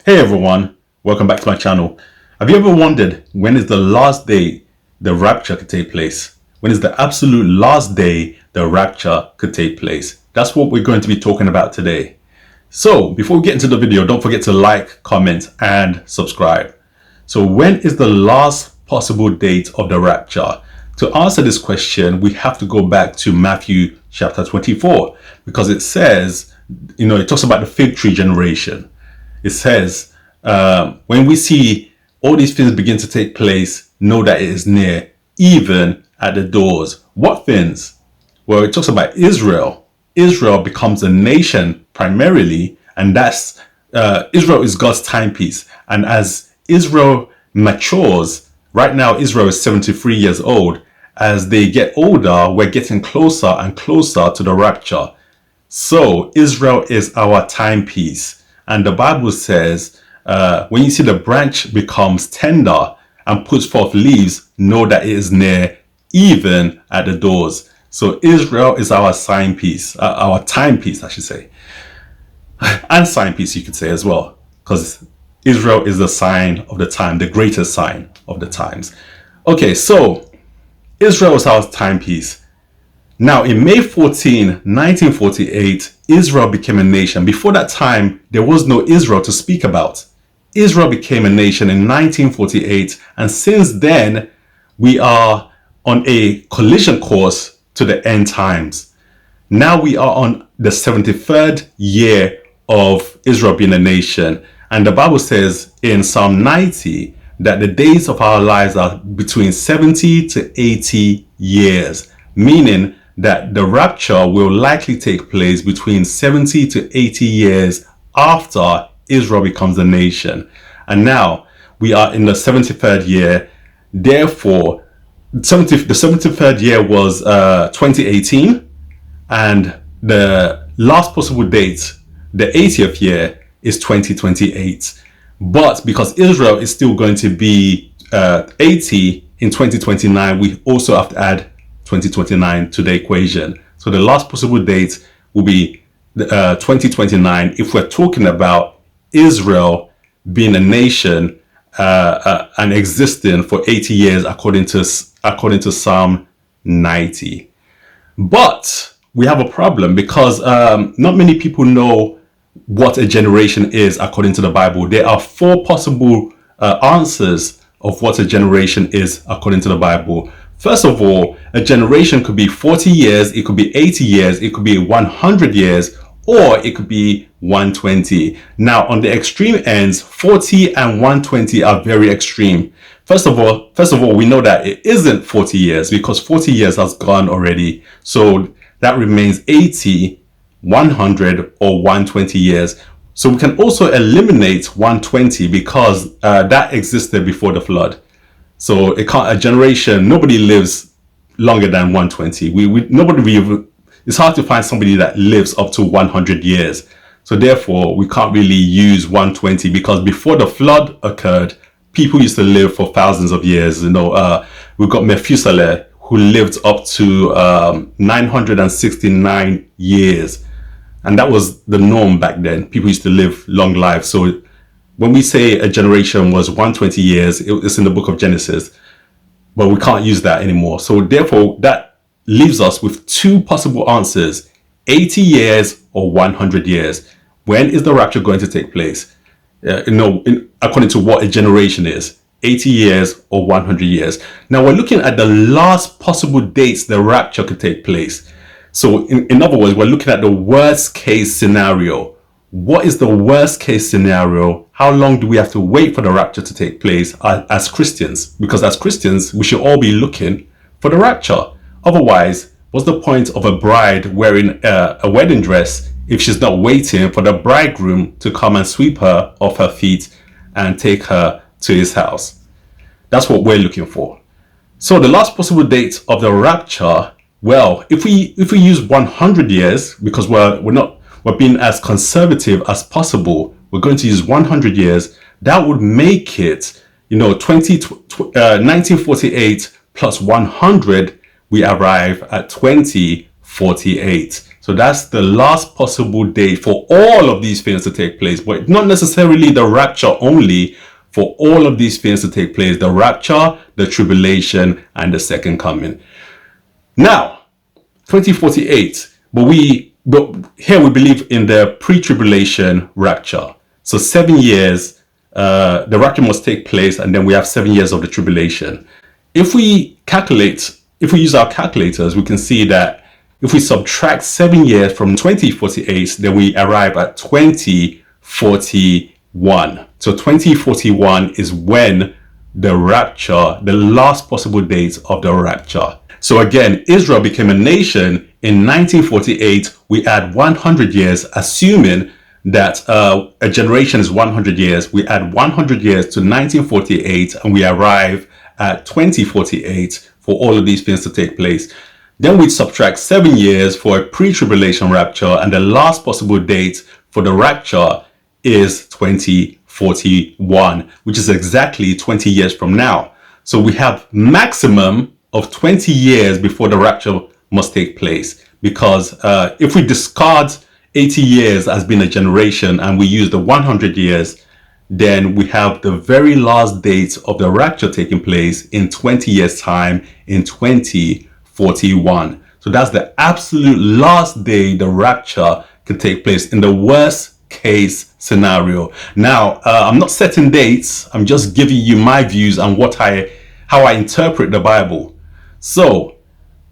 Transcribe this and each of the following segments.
Hey everyone, welcome back to my channel. Have you ever wondered when is the last day the rapture could take place? When is the absolute last day the rapture could take place? That's what we're going to be talking about today. So before we get into the video, don't forget to like, comment, and subscribe. So when is the last possible date of the rapture? To answer this question, we have to go back to Matthew chapter 24 because it says, it talks about the fig tree generation. It says, when we see all these things begin to take place, know that it is near, even at the doors. What things? Well, it talks about Israel. Israel becomes a nation primarily, and that's Israel is God's timepiece. And as Israel matures, right now Israel is 73 years old. As they get older, we're getting closer and closer to the rapture. So Israel is our timepiece. And the Bible says, when you see the branch becomes tender and puts forth leaves, know that it is near, even at the doors. So Israel is our signpiece, our timepiece, I should say. And signpiece, you could say as well, because Israel is the sign of the time, the greatest sign of the times. Okay, so Israel is our timepiece. Now, in May 14, 1948, Israel became a nation. Before that time, there was no Israel to speak about. Israel became a nation in 1948, and since then, we are on a collision course to the end times. Now we are on the 73rd year of Israel being a nation, and the Bible says in Psalm 90 that the days of our lives are between 70 to 80 years, meaning that the rapture will likely take place between 70 to 80 years after Israel becomes a nation. And now we are in the 73rd year. Therefore, the 73rd year was 2018, and the last possible date, the 80th year, is 2028. But because Israel is still going to be 80 in 2029, we also have to add 2029 to the equation. So the last possible date will be 2029 if we're talking about Israel being a nation and existing for 80 years according to Psalm 90. But we have a problem because not many people know what a generation is according to the Bible. There are four possible answers of what a generation is according to the Bible. First of all, a generation could be 40 years, it could be 80 years, it could be 100 years, or it could be 120. Now, on the extreme ends, 40 and 120 are very extreme. First of all, we know that it isn't 40 years because 40 years has gone already. So that remains 80, 100, or 120 years. So we can also eliminate 120 because that existed before the flood. So a generation, nobody lives longer than 120. It's hard to find somebody that lives up to 100 years. So therefore, we can't really use 120 because before the flood occurred, people used to live for thousands of years. We've got Methuselah who lived up to 969 years. And that was the norm back then. People used to live long lives. So when we say a generation was 120 years, it's in the book of Genesis, but we can't use that anymore. So therefore, that leaves us with two possible answers, 80 years or 100 years. When is the rapture going to take place? According to what a generation is, 80 years or 100 years. Now we're looking at the last possible dates the rapture could take place. So in other words, we're looking at the worst case scenario. What is the worst case scenario? How long do we have to wait for the rapture to take place as Christians? Because as Christians, we should all be looking for the rapture. Otherwise, what's the point of a bride wearing a wedding dress if she's not waiting for the bridegroom to come and sweep her off her feet and take her to his house? That's what we're looking for. So the last possible date of the rapture, well, if we use 100 years, because we're being as conservative as possible, we're going to use 100 years. That would make it, 1948 plus 100, we arrive at 2048. So So that's the last possible date for all of these things to take place, but not necessarily the rapture only. For all of these things to take place, the rapture, the tribulation, and the second coming. Now, 2048, but here we believe in the pre-tribulation rapture. So 7 years, the rapture must take place, and then we have 7 years of the tribulation. If we use our calculators, we can see that if we subtract 7 years from 2048, then we arrive at 2041. So 2041 is when the rapture, the last possible date of the rapture. So again, Israel became a nation in 1948. We add 100 years, assuming that a generation is 100 years. We add 100 years to 1948, and we arrive at 2048 for all of these things to take place. Then we subtract 7 years for a pre-tribulation rapture, and the last possible date for the rapture is 2041, which is exactly 20 years from now. So we have maximum of 20 years before the rapture must take place, because if we discard 80 years as being a generation and we use the 100 years, then we have the very last date of the rapture taking place in 20 years time, in 2041. So that's the absolute last day the rapture could take place in the worst case scenario. Now, I'm not setting dates. I'm just giving you my views on how I interpret the Bible. So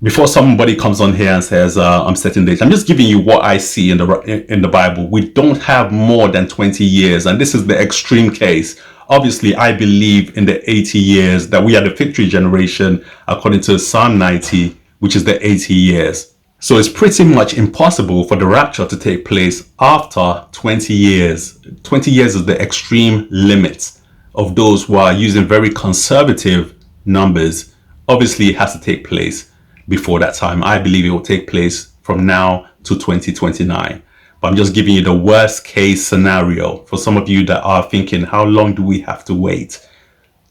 before somebody comes on here and says I'm setting dates, I'm just giving you what I see in the Bible. We don't have more than 20 years, and this is the extreme case. Obviously, I believe in the 80 years, that we are the victory generation according to Psalm 90, which is the 80 years. So it's pretty much impossible for the rapture to take place after 20 years. 20 years is the extreme limit of those who are using very conservative numbers. Obviously, it has to take place before that time. I believe it will take place from now to 2029. But I'm just giving you the worst case scenario for some of you that are thinking, how long do we have to wait?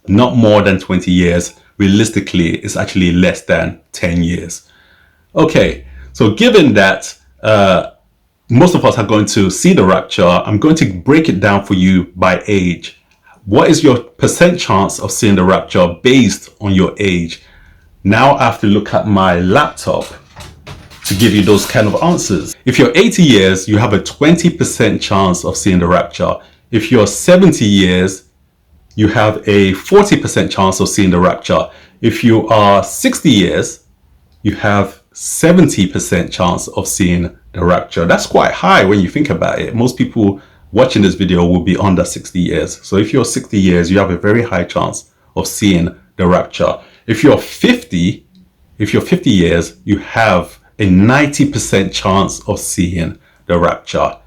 Not more than 20 years. Realistically, it's actually less than 10 years. Okay, so given that most of us are going to see the rapture, I'm going to break it down for you by age. What is your percent chance of seeing the rapture based on your age? Now I have to look at my laptop to give you those kind of answers. If you're 80 years, you have a 20% chance of seeing the rapture. If you're 70 years, you have a 40% chance of seeing the rapture. If you are 60 years, you have 70% chance of seeing the rapture. That's quite high when you think about it. Most people watching this video will be under 60 years. So if you're 60 years, you have a very high chance of seeing the rapture. If you're 50 years, you have a 90% chance of seeing the rapture,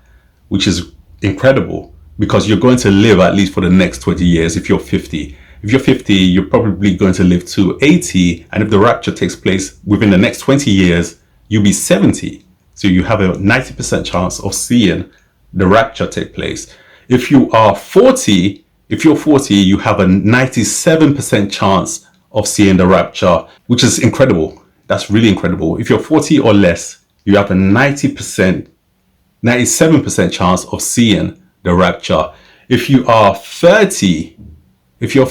which is incredible because you're going to live at least for the next 20 years if you're 50. If you're 50, you're probably going to live to 80. And if the rapture takes place within the next 20 years, you'll be 70. So you have a 90% chance of seeing the rapture take place. If you are 40, you have a 97% chance of seeing the rapture, which is incredible. That's really incredible. If you're 40 or less, you have a 97% chance of seeing the rapture. If you're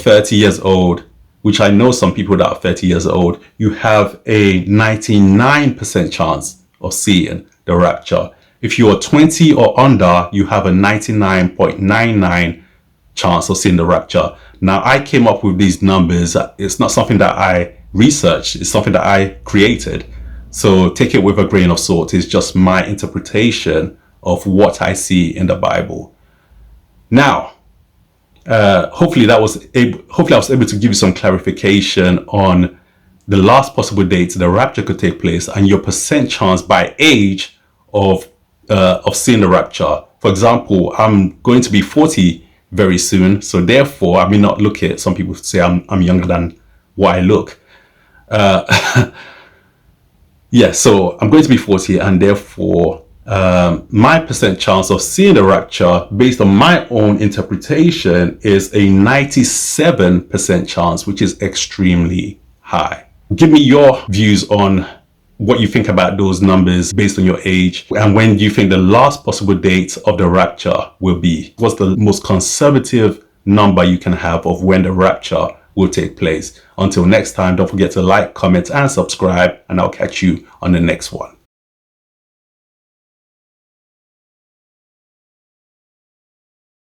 30 years old, which I know some people that are 30 years old, you have a 99% chance of seeing the rapture. If you are 20 or under, you have a 99.99 chance of seeing the rapture. Now, I came up with these numbers. It's not something that I researched. It's something that I created. So take it with a grain of salt. It's just my interpretation of what I see in the Bible. Now, hopefully I was able to give you some clarification on the last possible date the rapture could take place and your percent chance by age of seeing the rapture. For example, I'm going to be 40 very soon, so therefore I may not look it. Some people say I'm younger than what I look. Yeah, so I'm going to be 40, and therefore my percent chance of seeing the rapture based on my own interpretation is a 97% chance, which is extremely high. Give me your views on what you think about those numbers based on your age, and when you think the last possible date of the rapture will be. What's the most conservative number you can have of when the rapture will take place? Until next time, don't forget to like, comment, and subscribe, and I'll catch you on the next one.